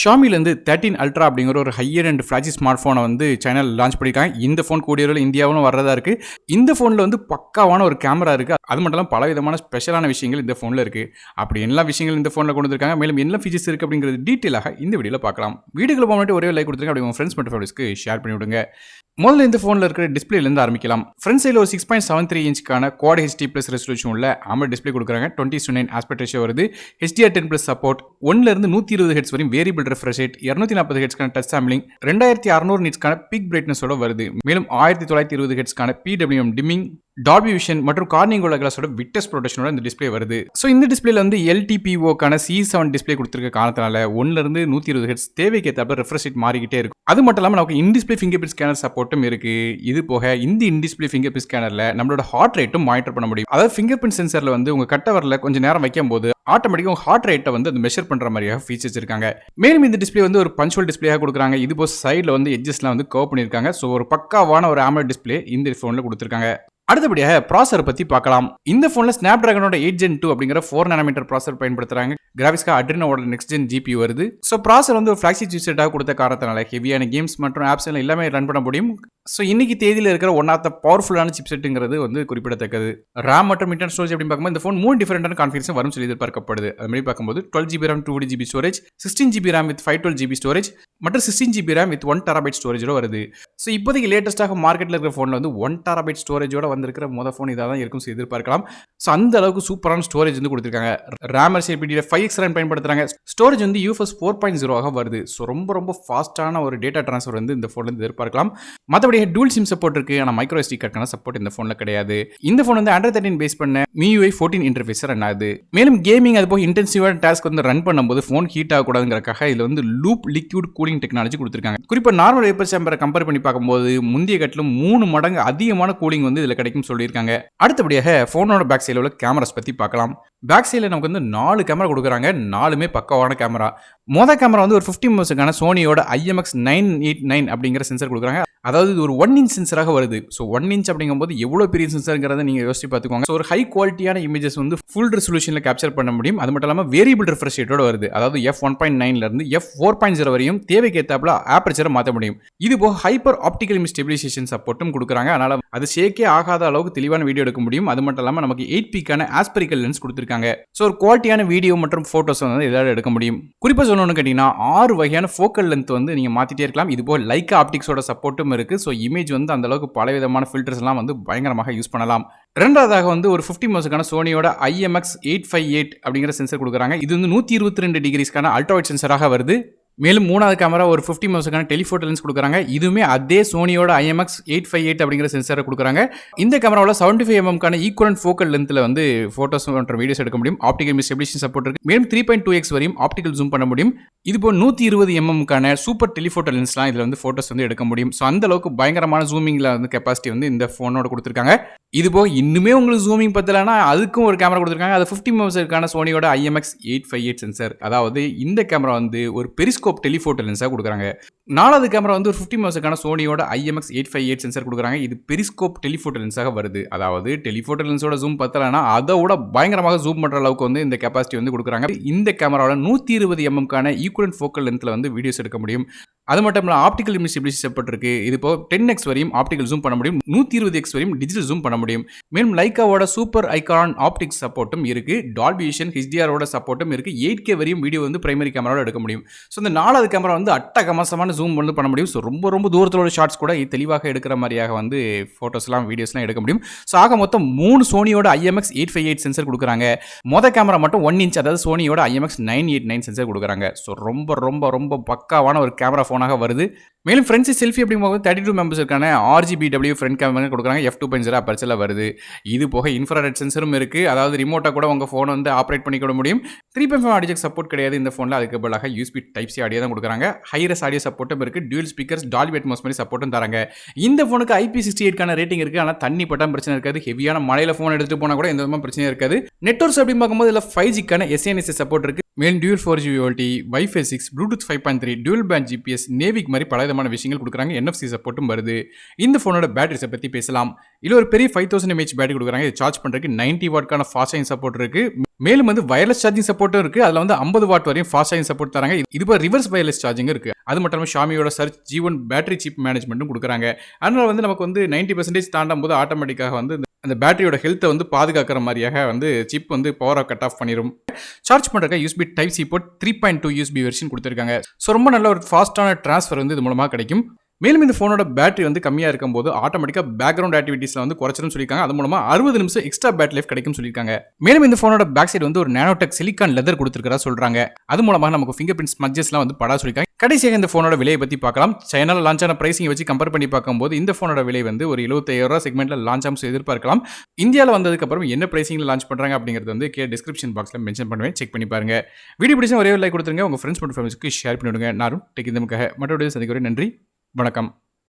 ஷாமிலேருந்து 13 ultra அப்படிங்கிற ஒரு higher and ஃபிளாஜி smart ஃபோனை வந்து சைனாவில் லான்ச் பண்ணியிருக்காங்க. இந்த ஃபோன் கூடிய விரைவில் இந்தியாவிலும் வர்றதா இருக்கு. இந்த ஃபோனில் வந்து பக்காவான ஒரு கேமரா இருக்கு. அது மட்டும் இல்லாமல் பல விதமான ஸ்பெஷலான விஷயங்கள் இந்த ஃபோனில் இருக்கு. அப்படி எல்லா விஷயங்கள் இந்த ஃபோனில் கொண்டு வந்திருக்காங்க. மேலும் என்ன ஃபீச்சர்ஸ் இருக்கு அப்படிங்கிறது டீட்டெயிலாக இந்த வீடியோவில் பார்க்கலாம். வீடியோக்குள்ள போக ஒரே லைக் கொடுத்துருங்க. அப்படி உங்கள் ஃப்ரெண்ட்ஸ் மற்றும் ஃபேமிலிஸ்க்கு ஷேர் பண்ணி விடுங்க. முதல்ல இந்த ஃபோனில் இருக்கிற டிஸ்பிளேலேருந்து ஆரம்பிக்கலாம். ஃப்ரண்ட் சைடில் ஒரு 6.73 இன்ச்சுக்கான குவாட் ஹெச்டி ப்ளஸ் ரெசல்யூஷன் உள்ள AMOLED டிஸ்பிளே கொடுக்குறாங்க. 20:9 ஆஸ்பெக்ட் ரேஷியோ வருது. HDR10+ support. 1லேருந்து 120 ஹெர்ட்ஸ் வரையும் வேரியபிள் ரெஃப்ரெஷ் ரேட், 240 ஹெர்ட்ஸ்க்கான டச் சாம்பிளிங், 2600 நிட்ஸ்க்கான பீக் பிரைட்னஸோட வருது. மேலும் 1920 ஹெர்ட்ஸ்க்கான PWM டிம்மிங், டால்பி விஷன் மற்றும் கார்னிங்கோலா கிளாஸோட விட்னஸ் ப்ரொடெக்ஷனோட இந்த டிஸ்பிளே வருது. ஸோ இந்த டிஸ்பிளேல வந்து LTPOக்கான C7 டிஸ்பிளே கொடுத்துருக்க காரணத்தினால 1லேருந்து 120 ஹெர்ட்ஸ் தேவைக்கு ஏற்ற ரெஃப்ரெஷ் ரேட் மாறிக்கிட்டே இருக்கும். அது மட்டும் இல்லாமல் நமக்கு in display finger print scanner சப்போர்ட்டும் இருக்கு. இது போக இந்த இன் டிஸ்பிளே ஃபிங்கர் பிரிண்ட் ஸ்கேனர்ல நம்மளோட ஹார்ட் ரேட்டும் மானிட்டர் பண்ண முடியும். அதாவது ஃபிங்கர் பிரிண்ட் சென்சர்ல வந்து உங்க கட்ட வரல கொஞ்சம் நேரம் வைக்கும் போது ஆட்டோமேட்டிக்காக உங்க ஹார்ட் ரேட்டை வந்து அது மெஷர் பண்ற மாதிரியாக ஃபீச்சர்ஸ் இருக்காங்க. மேலும் இந்த டிஸ்பிளே வந்து ஒரு பஞ்சுவல் டிஸ்பிளேயாக கொடுக்குறாங்க. இது போக சைடில் வந்து எட்ஜஸ்லாம் வந்து கர்வ் பண்ணியிருக்காங்க. ஸோ ஒரு பக்காவான ஒரு AMOLED டிஸ்பிளே இந்த ஃபோனில் கொடுத்துருக்காங்க. அடுத்தபடியாக ப்ராசர் பத்தி பார்க்கலாம். இந்த போன்ல ஸ்னாப்டிராகனோட 8 Gen 2 அப்படிங்கிற 4 nm ப்ராசர் பயன்படுத்துறாங்க. கிராபிக்ஸ்க்கு அட்ரினோட நெக்ஸ்ட் ஜென் GPU வருது. ஸோ ப்ராசர் வந்து ஒரு ஃபிளாக்ஷிப் சிப்செட்டாக கொடுத்த காரணத்தினால ஹெவியான கேம்ஸ் மற்றும் ஆப்ஸ் எல்லாமே ரன் பண்ண முடியும். ஸோ இன்னைக்கு தேதியில் இருக்கிற ஒன் ஆஃப் த பவர்ஃபுல்லான சிப்செட்டுங்கிறது வந்து குறிப்பிடத்தக்கது. RAM மற்றும் இன்டர்னல் ஸ்டோரேஜ் அப்படின்னு பார்க்கும்போது இந்த ஃபோன் 3 டிஃபரெண்டான கான்ஃபிகரேஷன் வரும் சொல்லி எதிர்பார்க்கப்படுது. அது மாதிரி பார்க்கும்போது 12GB RAM 2GB storage, 16GB RAM with 512GB storage மற்றும் 16GB RAM வித் 1TB ஸ்டோரேஜோட வருது. ஸோ இப்போதைக்கு லேட்டஸ்ட்டாக மார்க்கெட்டில் இருக்கிற ஃபோனில் வந்து 1TB ஸ்டோரேஜோட வந்திருக்கிற மொதல் ஃபோன் இதாக தான் இருக்கும் எதிர்பார்க்கலாம். ஸோ அந்த அளவுக்கு சூப்பரான ஸ்டோரேஜ் வந்து கொடுத்துருக்காங்க. RAM DDR5X RAM பயன்படுத்துறாங்க. ஸ்டோரேஜ் வந்து UFS 4.0 வருது. ஸோ ரொம்ப ஃபாஸ்ட்டான ஒரு டேட்டா ட்ரான்ஸ்ஃபர் வந்து இந்த ஃபோன்ல இருந்து எதிர்பார்க்கலாம். மற்றபடி டூல் சிம் சப்போர்ட் இருக்கு. ஆனால் மைக்ரோ SD கார்டுக்கான சப்போர்ட் இந்த ஃபோனில் கிடையாது. இந்த ஃபோன் வந்து Android 13 பேஸ் பண்ண MIUI 14 இன்டர்ஃபேஸ் ரன் ஆகுது. மேலும் கேமிங் அது போக இன்டென்சிவான டாஸ்க் வந்து ரன் பண்ணும்போது ஃபோன் ஹீட் ஆகக்கூடாதுங்கிறக்காக இதில் வந்து லூப் லிக்விட் கூலிங் டெக்னாலஜி கொடுத்துருக்காங்க. குறிப்பாக நார்மல் வேப்பர் சேம்பரை கம்பேர் பண்ணி பார்க்கும்போது முந்தைய கட்டிலும் 3 மடங்கு அதிகமான கூலிங் வந்து இதில் கிடைக்கும் சொல்லியிருக்காங்க. அடுத்தபடியாக ஃபோனோட பேக் சைடில் உள்ள கேமராஸ் பற்றி பார்க்கலாம். பேக் சைடில் நமக்கு வந்து 4 கேமரா கொடுக்குறாங்க. 4மே பக்காவான கேமரா. மொதல் கேமரா வந்து ஒரு 50 மெகாபிக்சலுக்கான சோனியோட IMX989 அப்படிங்கிற சென்சர் கொடுக்குறாங்க. அதாவது இது ஒரு 1 இன்ச் சென்சராக வருது. ஸோ 1 இன்ச் அப்படிங்கும்போது எவ்வளோ பெரிய சென்சருங்கிறத நீங்கள் யோசிச்சு பார்த்துக்கோங்க. ஸோ ஒரு ஹை குவாலிட்டியான இமேஜஸ் வந்து ஃபுல் ரெசல்யூஷனில் கேப்சர் பண்ண முடியும். அது மட்டும் இல்லாமல் வேரியபிள் ரெஃப்ரெஷ் ரேட்டோட வருது. அதாவது f1.9லேருந்து f4.0 வரையும் தேவைக்கு ஏற்றாப்புல ஆப்பர்ச்சரை மாற்ற முடியும். இது போக ஹைப்பர் ஆப்டிகல் இமேஜ் ஸ்டெபிலைசேஷன் சப்போர்ட்டும் கொடுக்குறாங்க. அதனால அது ஷேக்கே ஆகாத அளவுக்கு தெளிவான வீடியோ எடுக்க முடியும். அது மட்டும் இல்லாமல் நமக்கு 8Pக்கான ஆஸ்பெரிக்கல் லென்ஸ் கொடுத்துருக்காங்க. ஸோ ஒரு குவாலிட்டியான வீடியோ மற்றும் ஃபோட்டோஸ் வந்து எதாவது எடுக்க முடியும். குறிப்பாக சொல்லணும்னு கேட்டிங்கன்னா 6 வகையான ஃபோக்கல் லென்த் வந்து நீங்கள் மாற்றிட்டே இருக்கலாம். இது போக லைக்கா ஆப்டிக்ஸோட சப்போர்ட்டும் இருக்குது. ஸோ இமேஜ் வந்து அந்த அளவுக்கு பல விதமான ஃபில்டர்ஸ் எல்லாம் வந்து பயங்கரமாக யூஸ் பண்ணலாம். ரெண்டாவதாக வந்து ஒரு 50 மெகாபிக்சலுக்கான சோனியோட IMX858 அப்படிங்கிற சென்சர் கொடுக்குறாங்க. இது வந்து 122 டிகிரிஸ்க்கான அல்ட்ராவைட் சென்சராக வருது. மேலும் மூணாவது கேமரா ஒரு 50 மெகாபிக்சலுக்கான டெலிஃபோட்டோ லென்ஸ் கொடுக்குறாங்க. இதுவுமே அதே சோனியோட IMX858 அப்படிங்கிற சென்சரை கொடுக்குறாங்க. இந்த கேமராவில் 75mm ஈக்குவலன்ட் ஃபோக்கல் லென்த்தில் வந்து ஃபோட்டோஸ் மற்றும் வீடியோஸ் எடுக்க முடியும். ஆப்டிகல் இமேஜ் ஸ்டெபிலைசேஷன் சப்போர்ட் இருக்கு. மேலும் 3.2x வரையும் ஆப்டிகல் ஜூம் பண்ண முடியும். இது போல் 120mm சூப்பர் டெலிஃபோட்டோ லென்ஸ்லாம் இதில் வந்து ஃபோட்டோஸ் வந்து எடுக்க முடியும். ஸோ அந்த அளவுக்கு பயங்கரமான ஜூமிங்கில் வந்து கெப்பாசிட்டி வந்து இந்த ஃபோனோட கொடுத்துருக்காங்க. இது போக இன்னுமே உங்களுக்கு ஜூமிங் பத்தலைன்னா அதுக்கும் ஒரு கேமரா கொடுத்துருக்காங்க. அது 50 மெகாபிக்சலுக்கான சோனியோட IMX858 சென்சர். அதாவது இந்த கேமரா வந்து ஒரு பெரிஸ்கோப் டெலிஃபோட்டோ லென்ஸாக கொடுக்குறாங்க. நாலாவது கேமரா வந்து ஒரு 50 மெகாபிக்சலுக்கான சோனியோட IMX858 சென்சர் கொடுக்குறாங்க. இது பெரிஸ்கோப் டெலிஃபோட்டோ லென்ஸாக வருது. அதாவது டெலிஃபோட்டோ லென்ஸோட ஜூம் பத்தலைன்னா அதோட பயங்கரமாக ஜூம் பண்ணுற அளவுக்கு வந்து இந்த கெப்பாசிட்டி வந்து கொடுக்குறாங்க. இந்த கேமராவோட 120mm ஈக்குவலன்ட் ஃபோக்கல் லென்த்தில் வந்து வீடியோஸ் எடுக்க முடியும். அது மட்டும் இல்லாமல் ஆப்டிகல் இமேஜ் ஸ்டெபிலைசேஷன் சப்போர்ட் இருக்கு. இது இப்போ 10x வரையும் ஆப்டிகல் ஜூம் பண்ண முடியும். 120x வரையும் டிஜிட்டல் ஜூம் பண்ண முடியும். மேலும் லைக்காவோட சூப்பர் ஐகான் ஆப்டிக்ஸ் சப்போர்ட்டும் இருக்கு. டால்பி விஷன் HDRோட சப்போர்ட்டும் இருக்கு. 8K வரையும் வீடியோ வந்து பிரைமரி கேமராவோட எடுக்க முடியும். ஸோ இந்த நாலாவது கேமரா வந்து அட்டகாசமான ஜூம் வந்து பண்ண முடியும். ஸோ ரொம்ப தூரத்தில் உள்ள ஷார்ட்ஸ் கூட தெளிவாக எடுக்கிற மாதிரியாக வந்து ஃபோட்டோஸ்லாம் வீடியோஸ்லாம் எடுக்க முடியும். ஸோ ஆக மொத்தம் 3 சோனியோட IMX858 சென்சர் கொடுக்குறாங்க. மொதல் கேமரா மட்டும் 1 இன்ச் அதாவது சோனியோட IMX989 சென்சர் கொடுக்குறாங்க. ஸோ ரொம்ப பக்காவான ஒரு கேமரா ஃபோனாக வருது. மேலும் ஃப்ரண்ட் சைட் செல்ஃபி அப்படிங்கும்போது 32 மெம்பர்ஸ்க்கான RGBW ஃப்ரண்ட் கேமரா கொடுக்குறாங்க. f2.0 அப்பர்ச்சரில் வருது. இது போக இன்ஃப்ராரெட் சென்சரும் இருக்குது. அதாவது ரிமோட்டாக கூட உங்கள் ஃபோனை வந்து ஆப்ரேட் பண்ணிக்க முடியும். 3.5 ஆடியோ ஜாக் சப்போர்ட் கிடையாது இந்த ஃபோனில். அதுக்கு பதிலாக USB Type-C ஆடியோ தான் கொடுக்குறாங்க. ஹைரஸ் ஆடியோ சப்போர்ட்டும் இருக்குது. டியூல் ஸ்பீக்கர்ஸ் டால்பி அட்மாஸ் மாதிரி சப்போர்ட்டும் தராங்க. இந்த ஃபோனுக்கு IP68க்கான ரேட்டிங் இருக்குது. ஆனால் தண்ணி பட்டால் பிரச்சனை இருக்காது. ஹெவியான மழையில் ஃபோன் எடுத்துகிட்டு போனால் கூட எந்த விதமாக பிரச்சனை இருக்காது. நெட்வொர்க்ஸ் அப்படின்னு பார்க்கும்போது இதில் 5Gக்கான SNSS சப்போர்ட் இருக்குது. மேலும் dual 4G VoLTE, Wi-Fi 6, Bluetooth 5.3, dual pant GPS, Navik மாதிரி பல விதமான விஷயங்கள் கொடுக்குறாங்க. NFC சப்போர்ட்டும் வருது. இந்த ஃபோனோட பேட்டரிஸை பற்றி பேசலாம். இல்லை ஒரு பெரிய 5000 mAh பேட்டரி கொடுக்குறாங்க. இது சார்ஜ் பண்ணுறதுக்கு 90 வாட்க்கான ஃபாஸ்ட் சார்ஜிங் சப்போர்ட் இருக்குது. மேலும் வந்து வயர்லெஸ் சார்ஜிங் சப்போர்ட்டும் இருக்கு. அதுல வந்து 50 வாட் வரையும் ஃபாஸ்ட் சார்ஜிங் சப்போர்ட் தராங்க. இது போக ரிவர்ஸ் வயர்லெஸ் சார்ஜிங் இருக்கு. அது மட்டும் இல்லாம Xiaomiயோட சர்ச் G1 பேட்டரி சிப் மேனேஜ்மென்ட்டும் குடுக்குறாங்க. அதனால வந்து நமக்கு வந்து 90% தாண்டும்போது ஆட்டோமேட்டிக்காக வந்து அந்த பேட்டரியோட ஹெல்த்தை வந்து பாதுகாக்கிற மாதிரியாக வந்து சிப் வந்து பவரை கட் ஆஃப் பண்ணிடும். சார்ஜ் பண்ணுறக்க USB type C port 3.2 USB version கொடுத்துருக்காங்க. ஸோ ரொம்ப நல்ல ஒரு ஃபாஸ்ட்டான ட்ரான்ஸ்ஃபர் வந்து இது மூலமாக கிடைக்கும். மேலும் இந்த ஃபோனோட பேட்டரி வந்து கம்மியாக இருக்கும்போது ஆட்டோமேட்டிக்காக பேக்ரவுண்ட் ஆக்டிவிட்டீஸில் வந்து குறைச்சிடும் சொல்லியிருக்காங்க. அது மூலமாக 60 நிமிஷம் எக்ஸ்ட்ரா பேட்டரி லைஃப் கிடைக்கும் சொல்லியிருக்காங்க. மேலும் இந்த ஃபோனோட பேக் சைடு வந்து ஒரு நானோடெக் சிலிக்கான் லெதர் கொடுத்துருக்கா சொல்கிறாங்க. அது மூலமாக நமக்கு ஃபிங்கர் பிரிண்ட் ஸ்மட்ஜஸ்லாம் வந்து படா சொல்லியிருக்காங்க. கடைசியாக இந்த ஃபோனோட விலையை பற்றி பார்க்கலாம். சைனாவில் லான்ச் ஆன பிரைசிங் வச்சு கம்பேர் பண்ணி பார்க்கும்போது இந்த ஃபோனோட விலை வந்து ஒரு 75,000 செக்மெண்ட்டில் லான்ச் ஆகும் எதிர்பார்க்கலாம். இந்தியாவில் வந்ததுக்கப்புறம் என்ன பிரைசிங்கில் லான்ச் பண்ணுறாங்க அப்படிங்கிறது வந்து டிஸ்கிரிப்ஷன் பாக்ஸில் மென்ஷன் பண்ணுவேன், செக் பண்ணி பாருங்க. வீடியோ பிடிச்சா ஒரே ஒரு லைக் கொடுத்துருங்க, உங்கள் ஃப்ரெண்ட்ஸ் மற்றும் ஃபேமிலிக்கு ஷேர் பண்ணிவிடுங்க. நானும் டெக் இந்த மற்றொரு சந்திக்கிறேன். நன்றி, வணக்கம்.